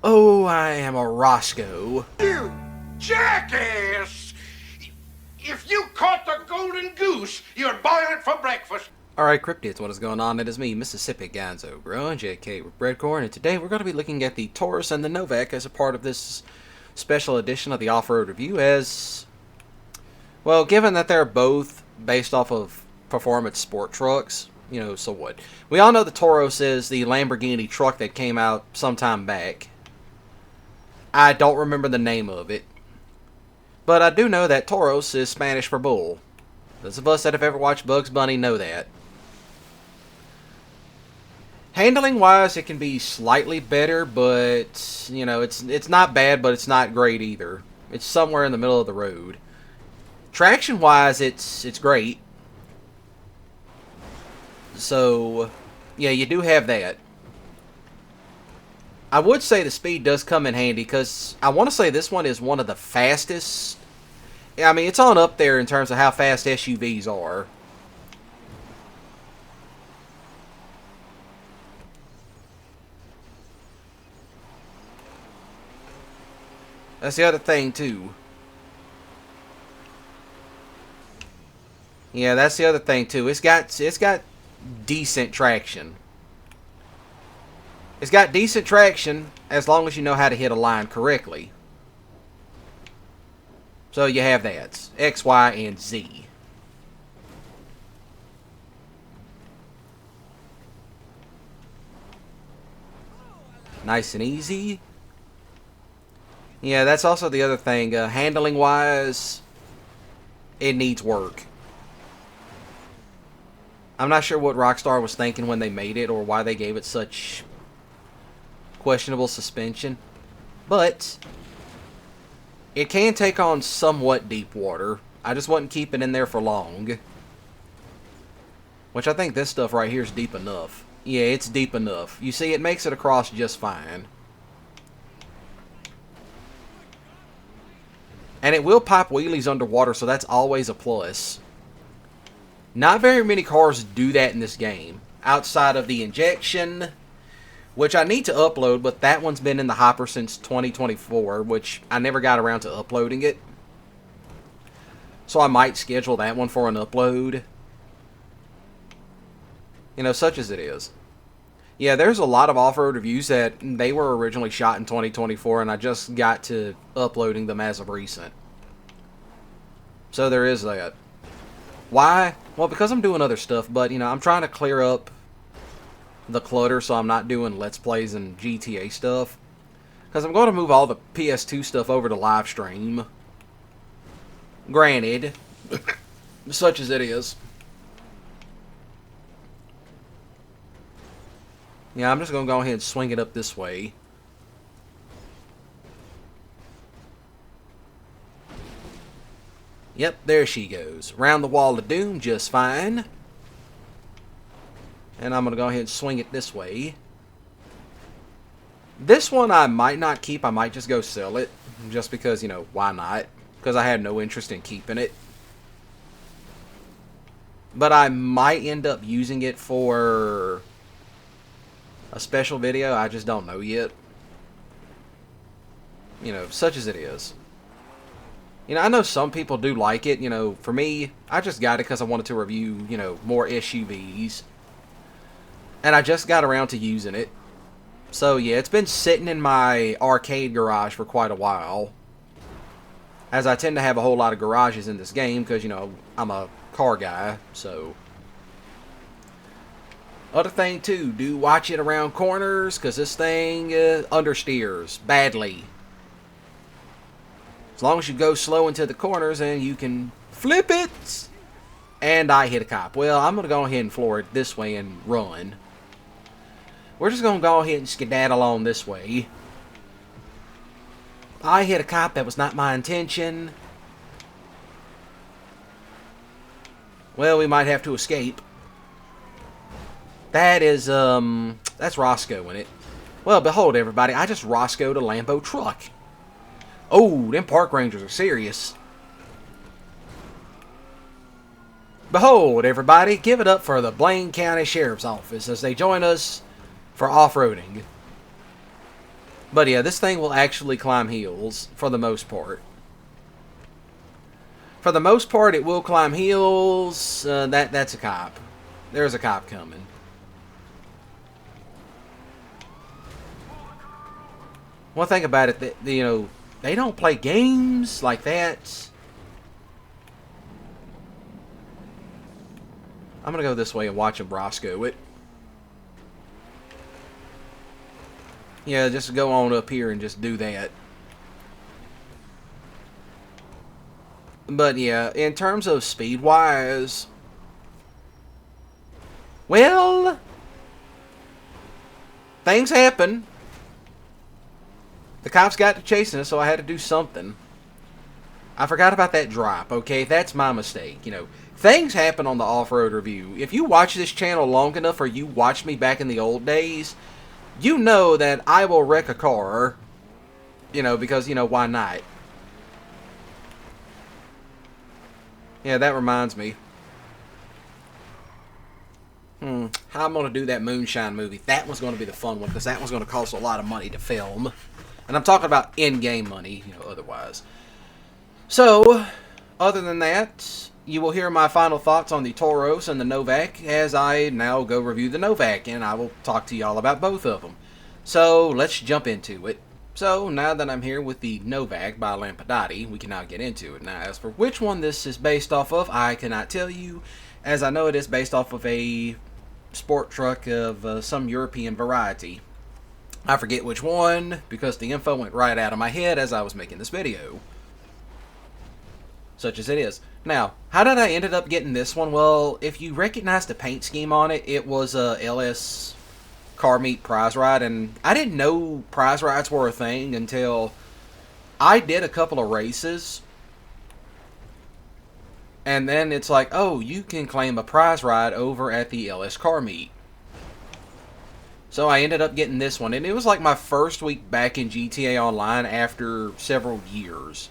Oh, I am a Roscoe. You jackass! If you caught the golden goose, you'd boil it for breakfast. Alright, cryptids, what is going on? It is me, Mississippi Gonzo, growing JK with Breadcorn, and today we're going to be looking at the Taurus and the Novak as a part of this special edition of the Off-Road Review as, well, given that they're both based off of performance sport trucks, so what? We all know the Toros is the Lamborghini truck that came out sometime back. I don't remember the name of it, but I do know that Toros is Spanish for bull. Those of us that have ever watched Bugs Bunny know that. Handling-wise, it can be slightly better, but, it's not bad, but it's not great either. It's somewhere in the middle of the road. Traction-wise, it's great. So, yeah, you do have that. I would say the speed does come in handy, because I want to say this one is one of the fastest. I mean, it's on up there in terms of how fast SUVs are. That's the other thing, too. Yeah, that's the other thing, too. It's got decent traction. It's got decent traction as long as you know how to hit a line correctly. So you have that. X, Y, and Z. Nice and easy. Yeah, that's also the other thing. Handling-wise, it needs work. I'm not sure what Rockstar was thinking when they made it or why they gave it such questionable suspension. But it can take on somewhat deep water. I just wouldn't keep it in there for long. Which I think this stuff right here is deep enough. Yeah, it's deep enough. You see, it makes it across just fine. And it will pop wheelies underwater, so that's always a plus. Not very many cars do that in this game. Outside of the injection, which I need to upload, but that one's been in the hopper since 2024, which I never got around to uploading it. So I might schedule that one for an upload. Such as it is. Yeah, there's a lot of off-road reviews that they were originally shot in 2024, and I just got to uploading them as of recent. So there is that. Why? Well, because I'm doing other stuff, but, I'm trying to clear up the clutter so I'm not doing Let's Plays and GTA stuff. Because I'm going to move all the PS2 stuff over to Livestream. Granted, such as it is. Yeah, I'm just going to go ahead and swing it up this way. Yep, there she goes. Around the wall of doom just fine. And I'm going to go ahead and swing it this way. This one I might not keep. I might just go sell it. Just because, why not? Because I had no interest in keeping it. But I might end up using it for a special video. I just don't know yet. Such as it is. I know some people do like it. For me, I just got it because I wanted to review, more SUVs. And I just got around to using it. So, yeah, it's been sitting in my arcade garage for quite a while. As I tend to have a whole lot of garages in this game because, I'm a car guy, so. Other thing, too, do watch it around corners because this thing understeers badly. As long as you go slow into the corners and you can flip it. And I hit a cop. Well, I'm going to go ahead and floor it this way and run. We're just going to go ahead and skedaddle on this way. I hit a cop. That was not my intention. Well, we might have to escape. That is, that's Roscoe in it. Well, behold, everybody. I just Roscoe'd a Lambo truck. Oh, them park rangers are serious. Behold, everybody, give it up for the Blaine County Sheriff's Office as they join us for off-roading. But yeah, this thing will actually climb hills for the most part. For the most part, it will climb hills. That's a cop. There's a cop coming. One thing about it, that they don't play games like that. I'm gonna go this way and watch him Roscoe it. Yeah, just go on up here and just do that. But yeah, in terms of speed-wise, well, things happen. The cops got to chasing us, so I had to do something. I forgot about that drop, okay? That's my mistake. Things happen on the off-road review. If you watch this channel long enough, or you watched me back in the old days, you know that I will wreck a car, because, why not? Yeah, that reminds me. How I'm going to do that Moonshine movie. That one's going to be the fun one, because that one's going to cost a lot of money to film. And I'm talking about in-game money, otherwise. So, other than that, you will hear my final thoughts on the Toros and the Novak as I now go review the Novak, and I will talk to y'all about both of them. So, let's jump into it. So, now that I'm here with the Novak by Lampadati, we can now get into it. Now, as for which one this is based off of, I cannot tell you, as I know it is based off of a sport truck of some European variety. I forget which one, because the info went right out of my head as I was making this video. Such as it is. Now, how did I ended up getting this one? Well, if you recognize the paint scheme on it, it was a LS car meet prize ride, and I didn't know prize rides were a thing until I did a couple of races, and then it's like, oh, you can claim a prize ride over at the LS car meet. So I ended up getting this one, and it was like my first week back in GTA Online after several years.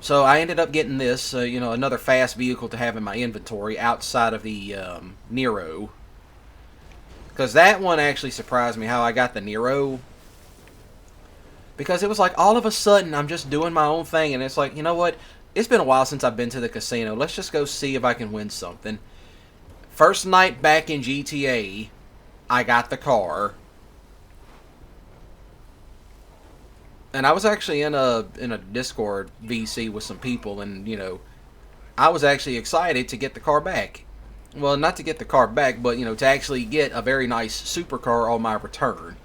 So I ended up getting this, another fast vehicle to have in my inventory outside of the Nero. Because that one actually surprised me how I got the Nero. Because it was like all of a sudden I'm just doing my own thing, and it's like, you know what? It's been a while since I've been to the casino. Let's just go see if I can win something. First night back in GTA, I got the car. And I was actually in a Discord VC with some people, and, I was actually excited to get the car back. Well, not to get the car back, but, to actually get a very nice supercar on my return.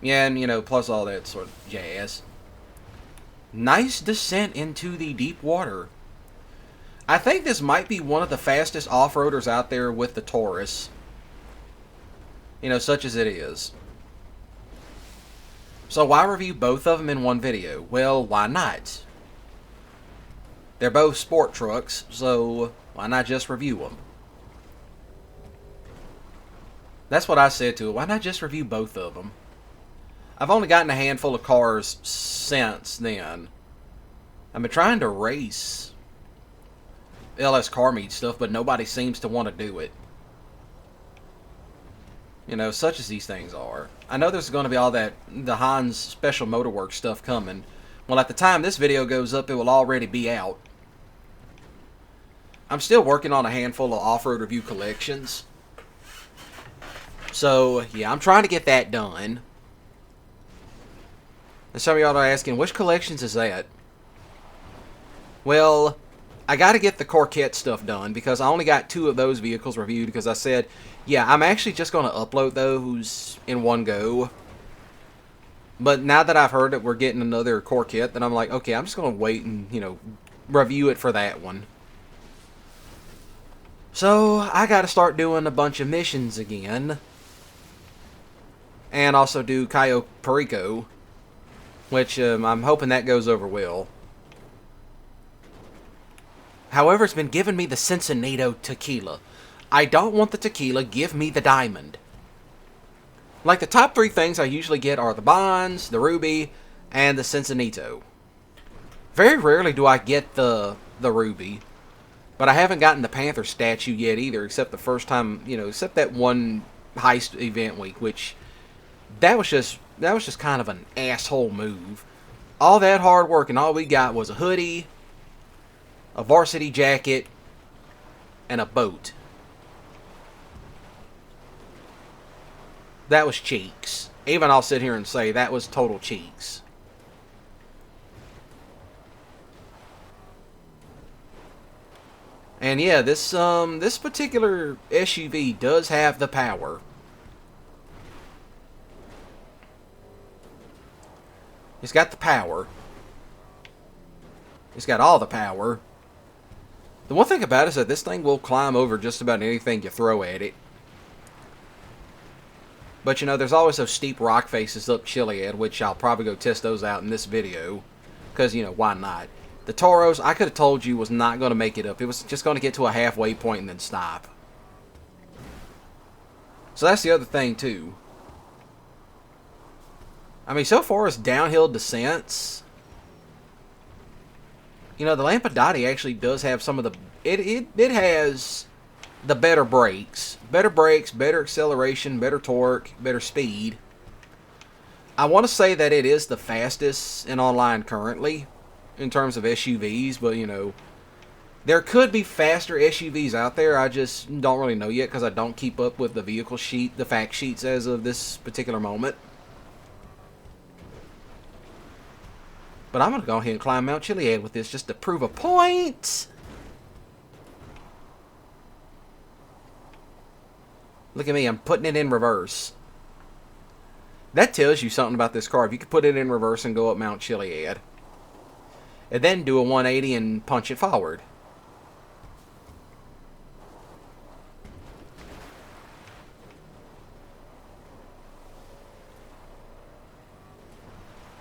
Yeah, and, plus all that sort of jazz. Nice descent into the deep water. I think this might be one of the fastest off-roaders out there with the Taurus. Such as it is. So why review both of them in one video? Well, why not? They're both sport trucks, so why not just review them? That's what I said to it. Why not just review both of them? I've only gotten a handful of cars since then. I've been trying to race LS car meet stuff, but nobody seems to want to do it. Such as these things are. I know there's going to be all that, the Hans Special Motorworks stuff coming. Well, at the time this video goes up, it will already be out. I'm still working on a handful of off-road review collections. So, yeah, I'm trying to get that done. And some of y'all are asking, which collections is that? Well, I got to get the Corvette stuff done because I only got 2 of those vehicles reviewed because I said, yeah, I'm actually just going to upload those in one go. But now that I've heard that we're getting another Corvette, then I'm like, okay, I'm just going to wait and, review it for that one. So, I got to start doing a bunch of missions again. And also do Cayo Perico, which I'm hoping that goes over well. However, it's been giving me the Cincinnati tequila. I don't want the tequila, give me the diamond. Like, the top 3 things I usually get are the Bonds, the Ruby, and the Cincinnati. Very rarely do I get the Ruby. But I haven't gotten the Panther statue yet either, except the first time, except that one heist event week, which that was just kind of an asshole move. All that hard work and all we got was a hoodie, a varsity jacket, and a boat. That was cheeks. Even I'll sit here and say that was total cheeks. And yeah, this particular SUV does have the power. It's got the power. It's got all the power. The one thing about it is that this thing will climb over just about anything you throw at it. But you know, there's always those steep rock faces up Chiliad, which I'll probably go test those out in this video. Because, you know, why not? The Toros, I could have told you, was not going to make it up. It was just going to get to a halfway point and then stop. So that's the other thing, too. I mean, so far as downhill descents, you know, the Lampadati actually does have some of the... It has the better brakes. Better brakes, better acceleration, better torque, better speed. I want to say that it is the fastest in online currently in terms of SUVs, but, you know, there could be faster SUVs out there. I just don't really know yet because I don't keep up with the vehicle sheet, the fact sheets as of this particular moment. But I'm going to go ahead and climb Mount Chiliad with this just to prove a point. Look at me, I'm putting it in reverse. That tells you something about this car. If you could put it in reverse and go up Mount Chiliad. And then do a 180 and punch it forward.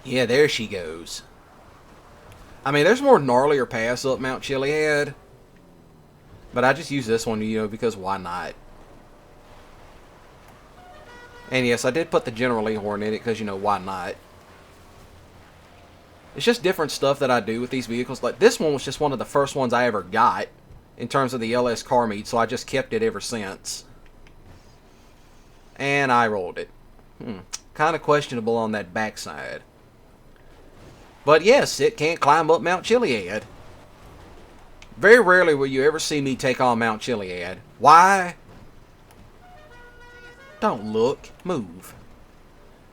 Yeah, there she goes. I mean, there's more gnarlier paths up Mount Chiliad. But I just use this one, you know, because why not? And yes, I did put the General Lee horn in it because, you know, why not? It's just different stuff that I do with these vehicles. Like, this one was just one of the first ones I ever got in terms of the LS car meet, so I just kept it ever since. And I rolled it. Kind of questionable on that backside. But yes, it can't climb up Mount Chiliad. Very rarely will you ever see me take on Mount Chiliad. Why? Don't look. Move.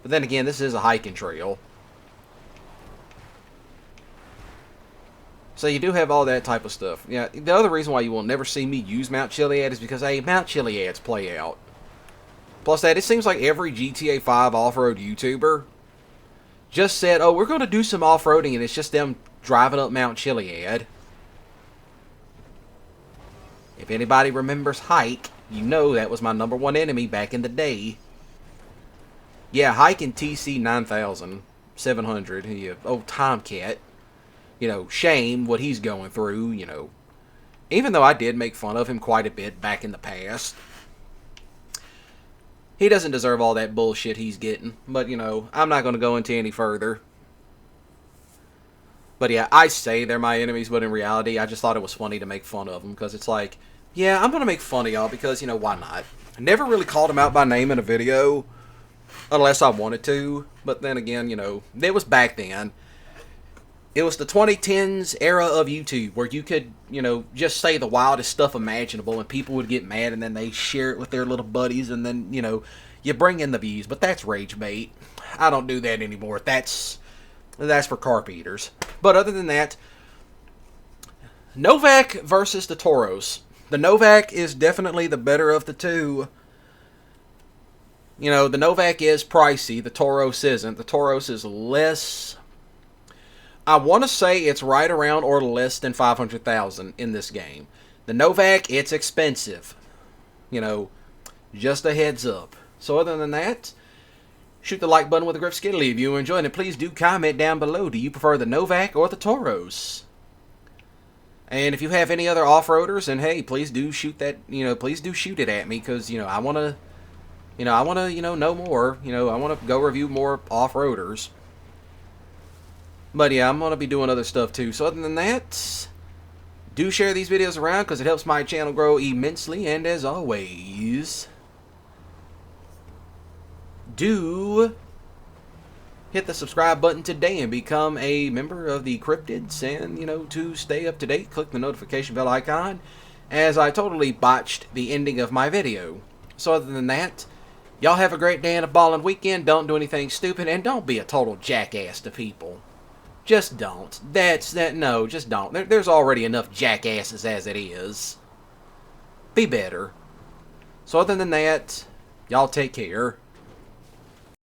But then again, this is a hiking trail. So you do have all that type of stuff. Yeah, the other reason why you will never see me use Mount Chiliad is because, hey, Mount Chiliad's play out. Plus that, it seems like every GTA 5 off-road YouTuber just said, oh, we're going to do some off-roading, and it's just them driving up Mount Chiliad. If anybody remembers Hike, you know that was my #1 enemy back in the day. Yeah, Hike and TC 9700. Yeah, old Tomcat. You know, shame what he's going through, you know. Even though I did make fun of him quite a bit back in the past. He doesn't deserve all that bullshit he's getting. But, you know, I'm not going to go into any further. But yeah, I say they're my enemies, but in reality, I just thought it was funny to make fun of them. Because it's like, yeah, I'm going to make fun of y'all because, you know, why not? I never really called them out by name in a video. Unless I wanted to. But then again, you know, it was back then. It was the 2010s era of YouTube where you could, you know, just say the wildest stuff imaginable and people would get mad and then they share it with their little buddies and then, you know, you bring in the views. But that's rage bait. I don't do that anymore. That's for carp eaters. But other than that, Novak versus the Toros. The Novak is definitely the better of the two. You know, the Novak is pricey. The Toros isn't. The Toros is less... I want to say it's right around or less than 500,000 in this game. The Novak, it's expensive. You know, just a heads up. So other than that, shoot the like button with a grip skiddly if you enjoyed it. Please do comment down below. Do you prefer the Novak or the Toros? And if you have any other off-roaders, and hey, please do shoot that, you know, please do shoot it at me because, you know, I want to, you know more. You know, I want to go review more off-roaders. But yeah, I'm going to be doing other stuff too. So other than that, do share these videos around because it helps my channel grow immensely. And as always, do hit the subscribe button today and become a member of the Cryptids. And, to stay up to date, click the notification bell icon, as I totally botched the ending of my video. So other than that, y'all have a great day and a ballin' weekend. Don't do anything stupid, and don't be a total jackass to people. Just don't. No, just don't. There's already enough jackasses as it is. Be better. So other than that, y'all take care.